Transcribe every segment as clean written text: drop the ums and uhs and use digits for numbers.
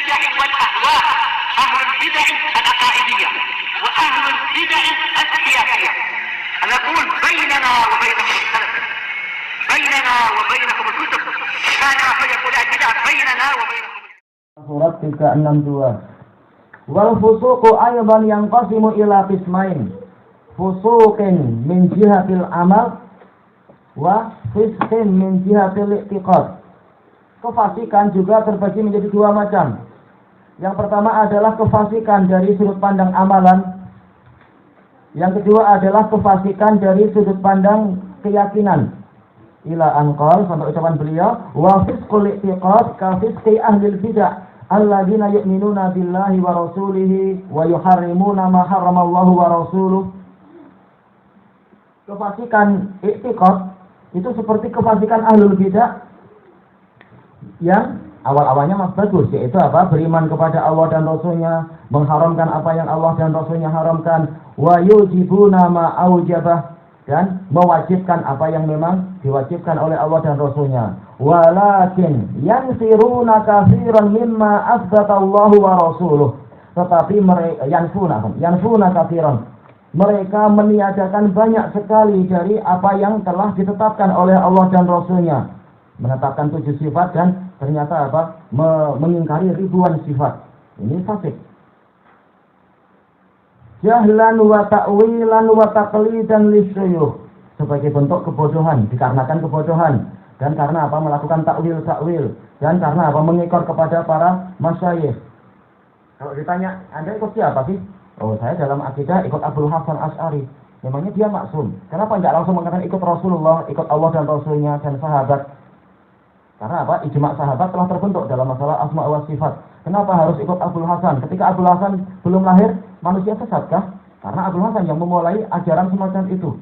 البدع والأهواء، أهل البدع العقائدية وأهل البدع السياسية. نقول بيننا وبينكم السلف، بيننا وبينكم الكتب، كان فيقول البدع بيننا وبينكم. Surat 362. Wal fusuqu aydan yanqasimu ila qismain. Fusuqin min jihatil amal wa fisqin min jihatil i'tiqad. Kefasikan juga terbagi menjadi dua macam. Yang pertama adalah kefasikan dari sudut pandang amalan. Yang kedua adalah kefasikan dari sudut pandang keyakinan. Ila anqal, sampai ucapan beliau, wa fisqul i'tiqad ka fisqi ahlil bid'ah alladzina yu'minuna billahi wa rasulihi wa yuharrimuna ma harramallahu wa rasuluh. Kefasikan i'tiqad itu seperti kefasikan ahlul bid'ah yang awal-awalnya masih bagus, yaitu apa? Beriman kepada Allah dan Rasulnya, mengharamkan apa yang Allah dan Rasulnya haramkan, wa yujibuna ma aujabah, dan mewajibkan apa yang memang diwajibkan oleh Allah dan Rasulnya. Walakin yansiruna katsiran mimma asbatallahu wa rasuluh. Tetapi mereka yanfuna katsiran. Mereka meniadakan banyak sekali dari apa yang telah ditetapkan oleh Allah dan Rasulnya. Menetapkan 7 sifat dan ternyata apa? Mengingkari ribuan sifat. Ini fasik. Jahlan wa ta'wilan wa taqlidan lisyuyukh, sebagai bentuk kebodohan, dikarenakan kebodohan, dan karena apa? Melakukan takwil dan karena apa? Mengikor kepada para masyayikh. Kalau ditanya, Anda ikut siapa sih? Oh, saya dalam akidah ikut Abdul Hasan Asy'ari. Memangnya dia maksum? Kenapa enggak langsung mengatakan ikut Rasulullah, ikut Allah dan Rasulnya dan sahabat? Karena apa? Ijma' sahabat telah terbentuk dalam masalah asma wa sifat. Kenapa harus ikut Abdul Hasan? Ketika Abdul Hasan belum lahir, manusia sesatkah? Karena Abdul Hasan yang memulai ajaran semacam itu.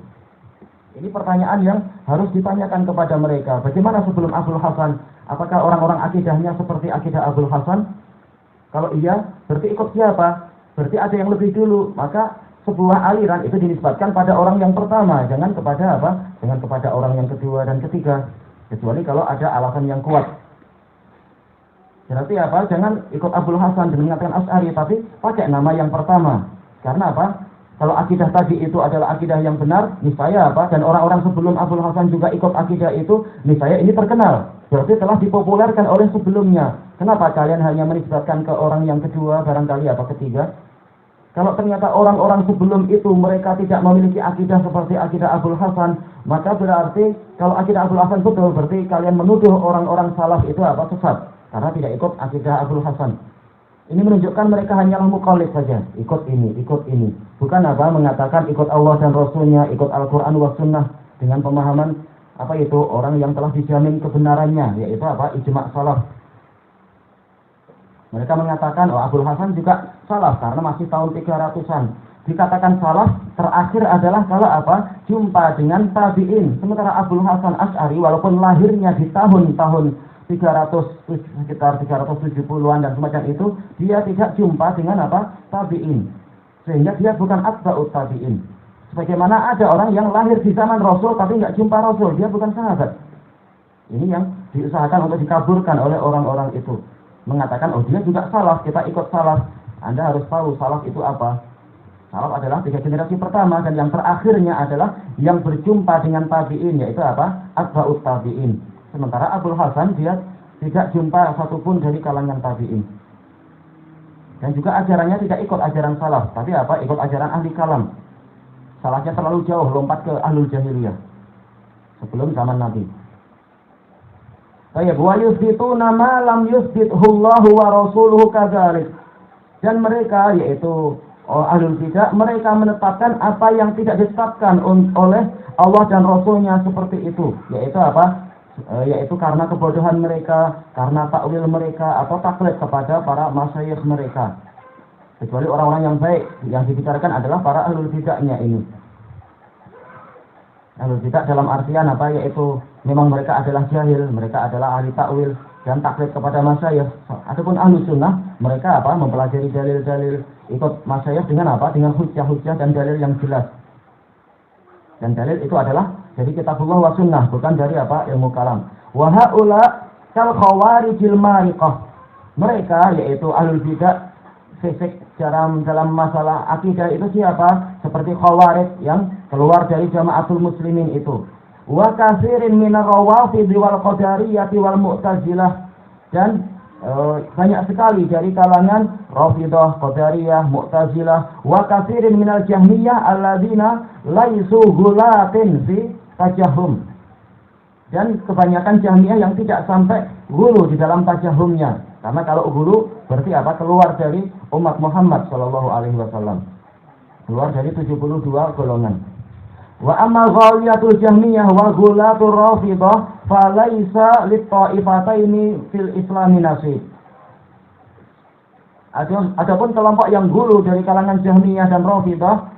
Ini pertanyaan yang harus ditanyakan kepada mereka. Bagaimana sebelum Abdul Hasan? Apakah orang-orang akidahnya seperti akidah Abdul Hasan? Kalau iya, berarti ikut siapa? Berarti ada yang lebih dulu. Maka sebuah aliran itu dinisbatkan pada orang yang pertama, jangan kepada apa? Jangan kepada orang yang kedua dan ketiga. Kecuali kalau ada alasan yang kuat. Berarti apa? Jangan ikut Abdul Hasan dan mengatakan Asy'ari, tapi pakai nama yang pertama. Karena apa? Kalau akidah tadi itu adalah akidah yang benar, niscaya apa? Dan orang-orang sebelum Abdul Hasan juga ikut akidah itu, niscaya ini terkenal. Berarti telah dipopulerkan oleh sebelumnya. Kenapa kalian hanya menisbatkan ke orang yang kedua, barangkali apa ketiga? Kalau ternyata orang-orang sebelum itu mereka tidak memiliki akidah seperti akidah Abdul Hasan, maka berarti kalau akidah Abdul Hasan betul, berarti kalian menuduh orang-orang salaf itu apa? Sesat. Karena tidak ikut akidah Abdul Hasan. Ini menunjukkan mereka hanyalah muqallid saja, ikut ini. Bukan apa? Mengatakan ikut Allah dan Rasulnya, ikut Al-Quran wa Sunnah dengan pemahaman apa itu? Orang yang telah dijamin kebenarannya, yaitu apa? Ijma' salaf. Mereka mengatakan, oh Abdul Hasan juga salaf karena masih tahun 300-an. Dikatakan salaf terakhir adalah kalau apa? Jumpa dengan tabi'in. Sementara Abdul Hasan Asy'ari walaupun lahirnya di tahun-tahun 300, sekitar 370-an dan semacam itu, dia tidak jumpa dengan apa? Tabi'in. Sehingga dia bukan atba'ut tabi'in. Sebagaimana ada orang yang lahir di zaman Rasul tapi nggak jumpa Rasul, dia bukan sahabat. Ini yang diusahakan untuk dikaburkan oleh orang-orang itu. Mengatakan, oh dia juga salaf, kita ikut salaf. Anda harus tahu salaf itu apa. Salaf adalah 3 generasi pertama, dan yang terakhirnya adalah yang berjumpa dengan tabi'in, yaitu apa? Atba'ut tabi'in. Sementara Abdul Hasan dia tidak jumpa satupun dari kalangan tabi'in. Dan juga ajarannya tidak ikut ajaran salaf, tapi apa? Ikut ajaran ahli kalam. Salafnya terlalu jauh, lompat ke ahlul jahiliyah sebelum zaman Nabi. Baik, wa yusbituna ma lam yusbithu Allah wa rasuluhu kadzalik. Dan mereka, yaitu ahlul bidah, mereka menetapkan apa yang tidak ditetapkan oleh Allah dan Rasulnya seperti itu. Yaitu apa? Yaitu karena kebodohan mereka, karena takwil mereka, atau taklid kepada para masyayikh mereka. Kecuali orang-orang yang baik, yang dibicarakan adalah para ahlul bidahnya ini. Ahlul bidah dalam artian apa? Yaitu memang mereka adalah jahil, mereka adalah ahli takwil dan taklid kepada masyayikh. Adapun ahlu sunnah, mereka apa? Mempelajari dalil-dalil, ikut masyayikh dengan apa? Dengan hujjah-hujjah dan dalil yang jelas. Dan dalil itu adalah dari kitabullah wa sunnah, bukan dari apa? Ilmu kalam. Wa haula kal khawarijil mariqah. Mereka yaitu ahlul bidah fisik dalam masalah akidah itu siapa? Seperti Khawarij yang keluar dari Jamaatul Muslimin itu. Wa katsirin minar rawafidh wal qadariyah wal mu'tazilah, dan banyak sekali dari kalangan Rafidah, Qadariyah, Mu'tazilah, wa katsirin minal Jahmiyah alladzina laisu ghulatin fi tajahhum. Dan kebanyakan Jahmiyah yang tidak sampai gulu di dalam tajahumnya. Karena kalau gulu berarti apa? Keluar dari umat Muhammad sallallahu alaihi wasallam. Keluar dari 72 golongan. Wa amma ghaliyatul Jahmiyah wa ghulatur Rafidah falaisa lit-ta'ifataini fil Islami nasib. Adapun kelompok yang gulu dari kalangan Jahmiyah dan Rafidah,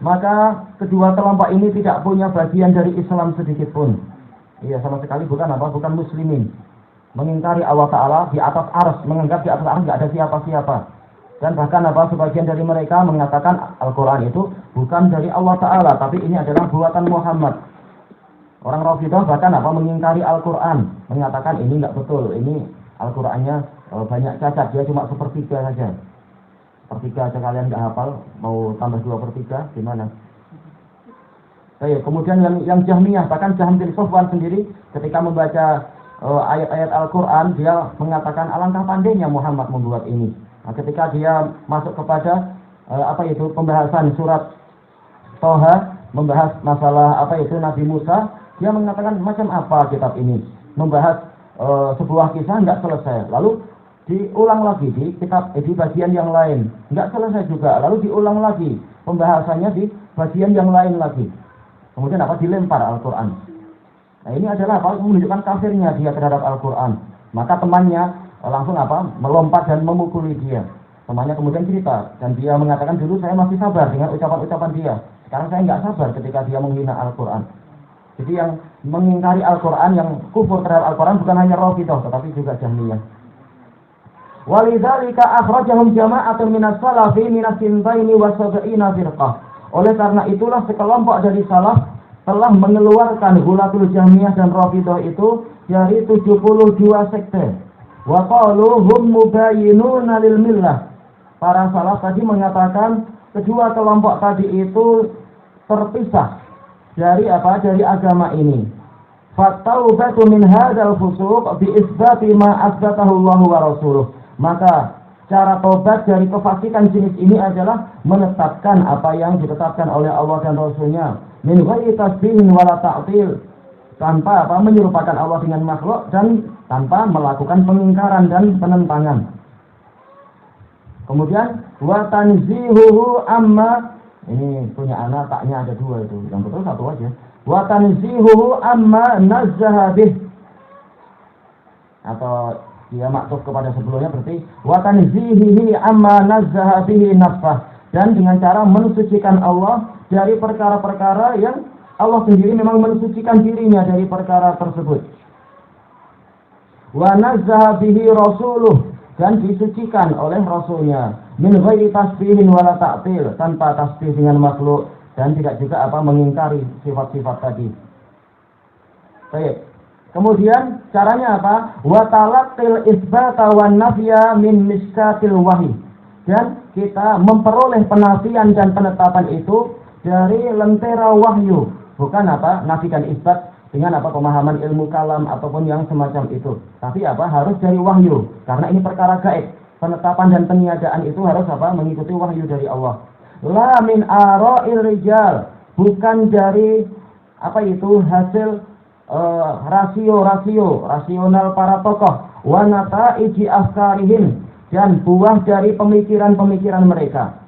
maka kedua kelompok ini tidak punya bagian dari Islam sedikit pun. Iya, sama sekali bukan muslimin. Mengingkari Allah Ta'ala di atas arsy, menganggap di atas arsy tidak ada siapa-siapa. Dan bahkan sebagian dari mereka mengatakan Al-Quran itu bukan dari Allah Ta'ala, tapi ini adalah buatan Muhammad. Orang Rafidah bahkan mengingkari Al-Quran, mengatakan ini enggak betul, ini Al-Qurannya banyak cacat, dia cuma sepertiga saja. Sepertiga aja kalian enggak hafal, mau tambah 2/3 gimana? Kemudian yang Jahmiyah, bahkan Jahm bin Safwan sendiri ketika membaca ayat-ayat Al-Quran, dia mengatakan alangkah pandainya Muhammad membuat ini. Nah, ketika dia masuk kepada pembahasan surat Toha, membahas masalah Nabi Musa, dia mengatakan macam apa kitab ini, membahas sebuah kisah enggak selesai, lalu diulang lagi di kitab di bagian yang lain, enggak selesai juga, lalu diulang lagi pembahasannya di bagian yang lain lagi, kemudian dilempar Al-Quran. Nah, ini adalah menunjukkan kafirnya dia terhadap Al-Quran. Maka temannya langsung melompat dan memukuli dia. Temannya kemudian cerita, dan dia mengatakan dulu saya masih sabar dengan ucapan-ucapan dia, sekarang saya nggak sabar ketika dia menghina Al-Quran. Jadi yang mengingkari Al-Quran, yang kufur terhadap Al-Quran bukan hanya Rafidah tetapi juga Jahmiyah. Walidzalika akhrajahum jama'atun minas salafi minas sintaini wa sab'ina firqah. Oleh karena itulah sekelompok dari salaf telah mengeluarkan Ghulatul Jahmiyah dan Rafidah itu dari 72 sekte. Wa qalu hum mubayyinuna lil millah. Para salaf tadi mengatakan kedua kelompok tadi itu terpisah dari agama ini. Fataubatu min hadzal fusuq bi isbati ma asbatahu Allah wa rasuluh. Maka cara tobat dari kefasikan jenis ini adalah menetapkan apa yang ditetapkan oleh Allah dan Rasulnya, min ghairi tasbihin wala ta'til, tanpa menyerupakan Allah dengan makhluk dan tanpa melakukan pengingkaran dan penentangan. Kemudian wa tanzihuhu amma, ini punya anak taknya ada 2 itu, yang betul 1 aja. Wa tanzihuhu amma nazzaha bih, atau dia maktuf kepada sebelumnya berarti wa tanzihihi amma nazzaha bihi nafsah, dan dengan cara mensucikan Allah dari perkara-perkara yang Allah sendiri memang mensucikan dirinya dari perkara tersebut. Wa nazzaha bihi rasuluh, dan disucikan oleh rasulnya, min ghairi tasbihin wala ta'til, tanpa tasbih dengan makhluk dan tidak juga mengingkari sifat-sifat tadi. Baik. Kemudian caranya wa talaqqil isbata wan nafya min miskatil wahyi, dan kita memperoleh penafian dan penetapan itu dari lentera wahyu, bukan nafi dan isbat dengan pemahaman ilmu kalam ataupun yang semacam itu, tapi harus dari wahyu, karena ini perkara gaib. Penetapan dan peniadaan itu harus mengikuti wahyu dari Allah. La min ara'il rijal, bukan dari hasil rasional para tokoh, wa nata'iji afkarihim, dan buah dari pemikiran-pemikiran mereka.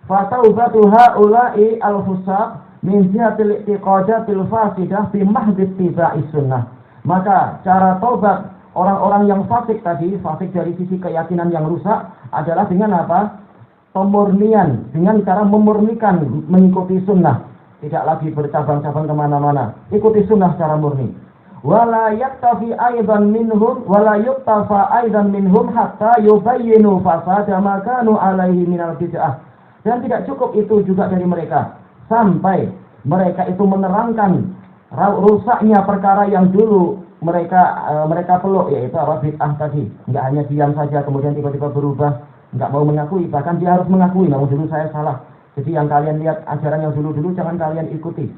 Fataubatu haula'i al-fusaq min jihatil i'tiqadatil fasidah bi mahdhi ittiba'is sunnah. Maka cara tobat orang-orang yang fasik tadi, fasik dari sisi keyakinan yang rusak, adalah dengan pemurnian, dengan cara memurnikan mengikuti sunnah, tidak lagi bercabang-cabang kemana-mana, ikuti sunnah secara murni. Wala yaktafi aidan minhum wala yuktafa aidan minhum hatta yubayyinu fasada ma kanu alaihi minal bid'ah. Dan tidak cukup itu juga dari mereka, sampai mereka itu menerangkan rusaknya perkara yang dulu mereka peluk, yaitu apa, bid'ah tadi. Enggak hanya diam saja kemudian tiba-tiba berubah, enggak mau mengakui, bahkan dia harus mengakui, namun dulu saya salah. Jadi yang kalian lihat ajaran yang dulu-dulu jangan kalian ikuti.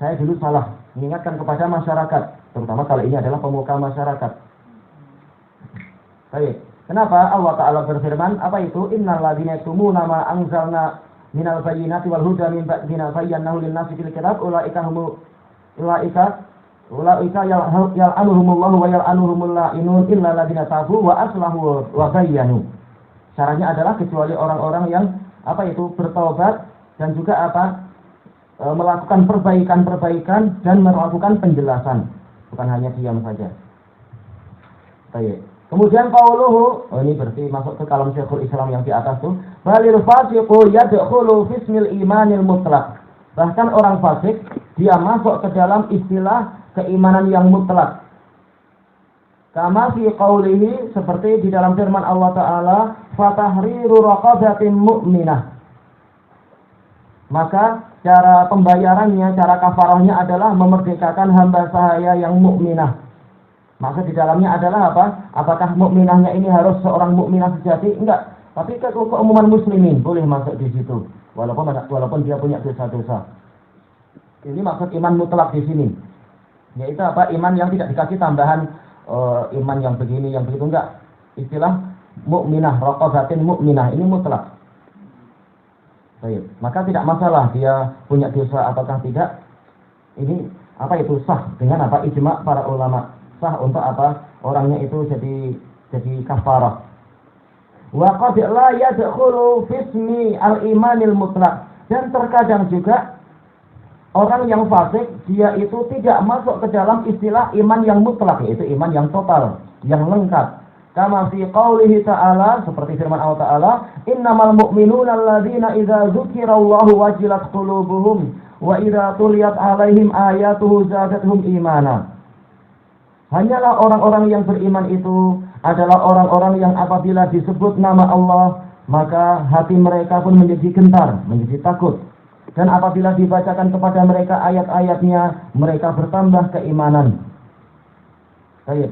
Saya dulu salah, mengingatkan kepada masyarakat, terutama kalau ini adalah pemuka masyarakat. Baik. Kenapa Allah Ta'ala berfirman, apa itu? Innal ladzina yaktumuna ma anzalna minal bayyinati wal huda min ba'di ma bayyanahu lin-nasi fil kitab ulaika yal'anuhumullahu wa yal'anuhumul la'inun illa ladzina tabu wa aslahu wa bayyanu. Syaratnya adalah kecuali orang-orang yang apa itu bertaubat dan juga melakukan perbaikan-perbaikan dan melakukan penjelasan, bukan hanya diam saja. Baik. Kemudian qauluhu, ini berarti masuk ke kalam Syekhul Islam yang di atas tuh, balil fasiqu yadkhulu fismil imanil mutlaq. Bahkan orang fasik dia masuk ke dalam istilah keimanan yang mutlak. Kama fi qaulihi, seperti di dalam firman Allah Ta'ala, fatahriru raqabatin mu'minah. Maka cara pembayarannya, cara kafarahnya adalah memerdekakan hamba sahaya yang mukminah. Maksud di dalamnya adalah apa? Apakah mukminahnya ini harus seorang mukminah sejati? Enggak. Tapi keumuman muslimin boleh masuk di situ, walaupun dia punya dosa-dosa. Ini maksud iman mutlak di sini. Yaitu apa? Iman yang tidak dikasih tambahan iman yang begini, yang begitu, enggak. Istilah mukminah, raqabatin mukminah ini mutlak. Baik, maka tidak masalah dia punya dosa ataukah tidak. Ini apa itu sah dengan apa ijma para ulama. Sah untuk apa? Orangnya itu jadi kafarah. Wa qad la yadkhulu fismi al-imanil mutlaq. Dan terkadang juga orang yang fasik dia itu tidak masuk ke dalam istilah iman yang mutlak, yaitu iman yang total, yang lengkap. Kama fi qaulihi ta'ala, seperti firman Allah Ta'ala, innamal mu'minuna alladzina idza dzukirallahu wajilat qulubuhum wa idza tuliyat 'alaihim ayatuhu zadatuhum imana. Hanyalah orang-orang yang beriman itu adalah orang-orang yang apabila disebut nama Allah, maka hati mereka pun menjadi gentar, menjadi takut. Dan apabila dibacakan kepada mereka ayat-ayatnya, mereka bertambah keimanan. Baik.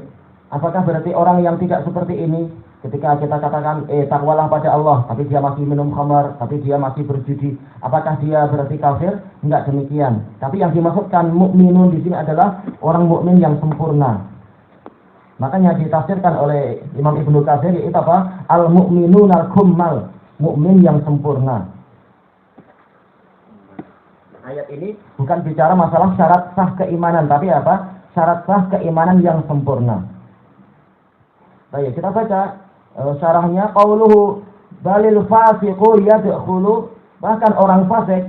Apakah berarti orang yang tidak seperti ini, ketika kita katakan takwalah pada Allah, tapi dia masih minum khamar, tapi dia masih berjudi, apakah dia berarti kafir? Enggak demikian. Tapi yang dimaksudkan mukminun di sini adalah orang mukmin yang sempurna. Makanya ditafsirkan oleh Imam Ibnu Katsir yaitu apa? Al-mu'minun al-kummal, mukmin yang sempurna. Ayat ini bukan bicara masalah syarat sah keimanan, tapi apa? Syarat sah keimanan yang sempurna. Baik, kita baca syarahnya, qauluhu balil fasiqu yadkhulu, bahkan orang fasik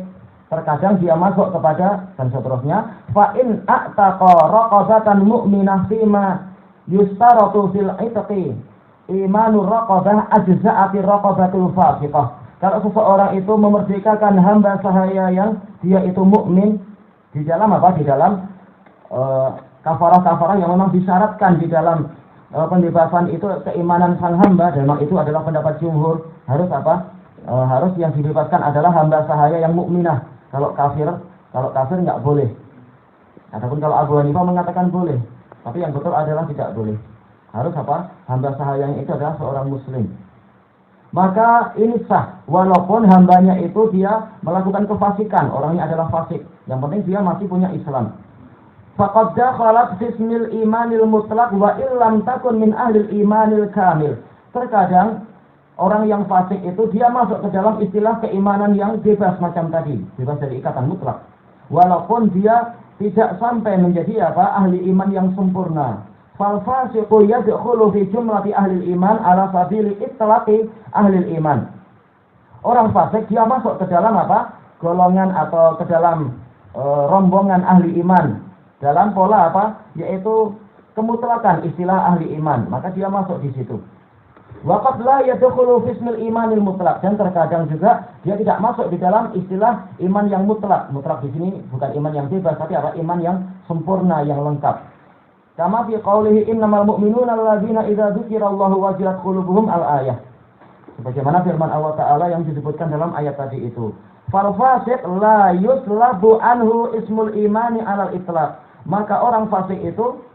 terkadang dia masuk kepada, dan seterusnya, fa in a'taqa raqabatan mu'minah fima yustaratu fil itqi imanur raqabah ajza'ati raqabatul fasiqah. Kalau seseorang itu memerdekakan hamba sahaya yang dia itu mukmin di dalam apa? Di dalam kafarah-kafarah yang memang disyaratkan di dalam pembebasan itu keimanan sang hamba, dan memang itu adalah pendapat jumhur, harus apa? Harus yang dibebaskan adalah hamba sahaya yang mukminah. Kalau kafir enggak boleh. Adapun kalau Abu Hanifah mengatakan boleh, tapi yang betul adalah tidak boleh. Harus apa? Hamba sahaya itu adalah seorang muslim. Maka ini sah, walaupun hambanya itu dia melakukan kefasikan, orangnya adalah fasik. Yang penting dia masih punya Islam. Faqad dakhalat fismil imanil mutlaq wa illam takun min ahlil imanil kamil. Terkadang orang yang fasik itu dia masuk ke dalam istilah keimanan yang bebas macam tadi, bebas dari ikatan mutlak. Walaupun dia tidak sampai menjadi apa? Ahli iman yang sempurna. Fal fasiqu yadkhulu fi jumlati ahli iman ala sabili itlaqi ahli iman. Orang fasik dia masuk ke dalam apa? Golongan atau ke dalam rombongan ahli iman. Dalam pola apa? Yaitu kemutlakan istilah ahli iman. Maka dia masuk di situ. Waqad la yadkhulu fi ismil imanil mutlaq, dan terkadang juga dia tidak masuk di dalam istilah iman yang mutlak. Mutlak di sini bukan iman yang bebas, tapi apa? Iman yang sempurna, yang lengkap. Kama fi qaulihi innamal mu'minuna alladzina idza dzukirallahu wajilat qulubuhum al-ayah. Sebagaimana firman Allah Ta'ala yang disebutkan dalam ayat tadi itu. Fal fasiq la yuslabu anhu ismul imani alal itlaq. Maka orang fasik itu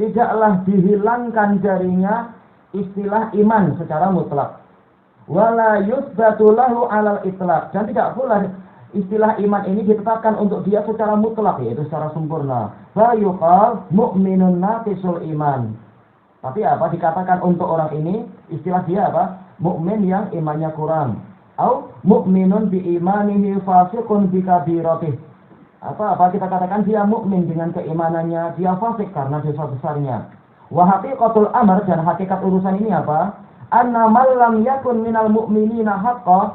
tidaklah dihilangkan darinya istilah iman secara mutlak. Wala yusbatu lahu 'alal itlaq, dan tidak pula istilah iman ini ditetapkan untuk dia secara mutlak, yaitu secara sempurna. Fa yuqal mu'minun naqisul iman. Tapi apa dikatakan untuk orang ini, istilah dia apa? Mukmin yang imannya kurang. Au mu'minun bi imanihi fasiqun bi kabiratihi. Apa kita katakan dia mukmin dengan keimanannya, dia fasik karena dosa besarnya. Wa haqiqatul amr, dan hakikat urusan ini apa? Anna man lam yakun minal mu'minina haqqan,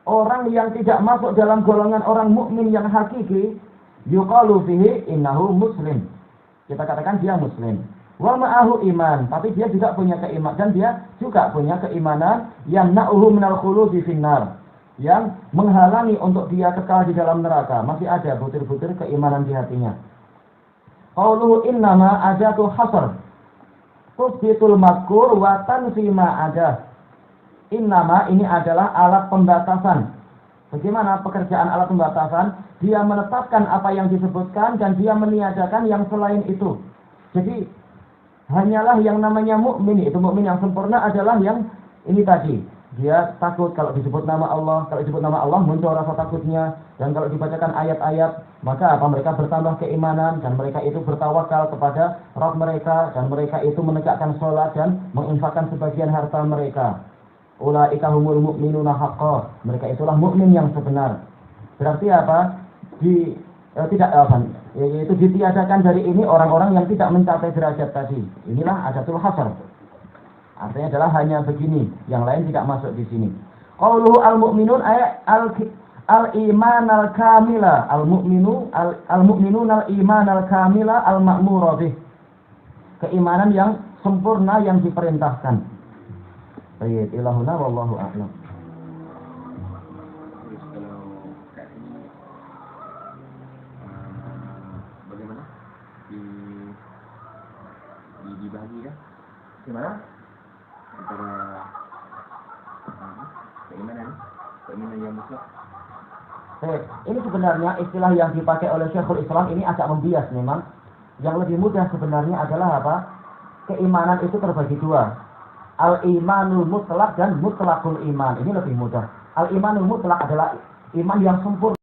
orang yang tidak masuk dalam golongan orang mukmin yang hakiki, yuqalu fihi innahu muslim. Kita katakan dia muslim. Wa ma'ahu iman, tapi dia juga punya keimanan, dan dia juga punya keimanan yang na'uhu minal khuludi finnar, yang menghalangi untuk dia kekal di dalam neraka. Masih ada butir-butir keimanan di hatinya. Qauluhu innama adatu hasr tusbitul madkur wa tanfi ma ada. Innama ini adalah alat pembatasan. Bagaimana pekerjaan alat pembatasan? Dia menetapkan apa yang disebutkan dan dia meniadakan yang selain itu. Jadi hanyalah yang namanya mukmin, itu mukmin yang sempurna adalah yang ini tadi. Dia takut kalau disebut nama Allah, kalau disebut nama Allah muncul rasa takutnya, dan kalau dibacakan ayat-ayat maka apa, mereka bertambah keimanan, dan mereka itu bertawakal kepada Rabb mereka, dan mereka itu menegakkan sholat dan menginfakkan sebagian harta mereka. Ulaika humul mu'minuna haqqan, mereka itulah mukmin yang sebenar. Berarti apa? Yaitu ditiadakan dari ini orang-orang yang tidak mencapai derajat tadi. Inilah adatul hasr. Artinya adalah hanya begini, yang lain tidak masuk di sini. Qauluhu al-mu'minun ay al-iman al-kamila, al-mu'minun al-iman al-kamila al-ma'mura bih. Keimanan yang sempurna yang diperintahkan. Baik, ilahuna wallahu a'lam. Bagaimana? Dibagi ya? Gimana? Antara keimanan yang mutlak. Ini sebenarnya istilah yang dipakai oleh Syekhul Islam ini agak membias memang. Yang lebih mudah sebenarnya adalah apa? Keimanan itu terbagi dua. Al-imanul mutlak dan mutlakul iman. Ini lebih mudah. Al-imanul mutlak adalah iman yang sempurna.